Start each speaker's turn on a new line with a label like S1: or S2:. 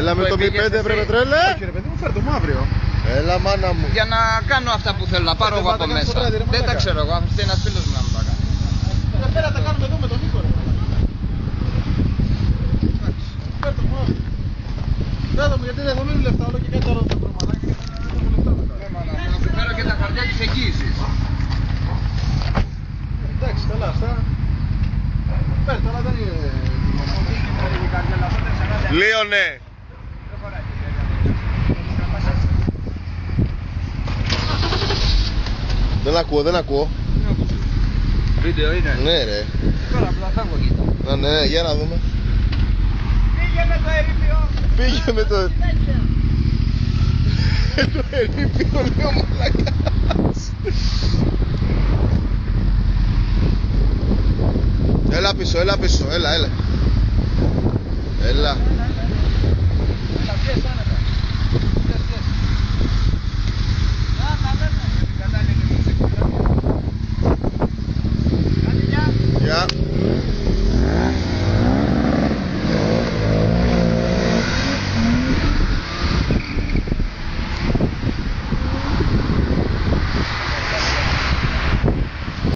S1: Έλα με το Mi 5 έπρεπε τρέλε.
S2: Όχι ρε παιδί μου, φέρ' το μου αύριο.
S1: Έλα μάνα μου.
S3: Για να κάνω αυτά που θέλω, να πάρω εγώ από μέσα. Δεν τα ξέρω εγώ, αυτή είναι ένας φίλος μου να μου τα κάνει.
S2: Πέρα τα κάνουμε εδώ με τον Νίκο ρε. Φέρ' το μου αύριο. Φέρ' το μου γιατί δεν θα μείνουν λεφτά όλο και κάτι άλλο το προμαδάκι.
S3: Να σου φέρω και τα χαρτιά της εγγύησης.
S2: Εντάξει, καλά αυτά. Φέρ' τώρα δεν είναι...
S1: Λίωνε. Δεν ακούω, δεν ακούω.
S3: Βίντεο είναι.
S1: Ναι ρε.
S3: Τώρα απλά θα βγω.
S1: Ναι, για να δούμε.
S3: Πήγε με το ερήπιο.
S1: Πήγε με το... Το ερήπιο λέω μαλακάς. Έλα πίσω, έλα, έλα.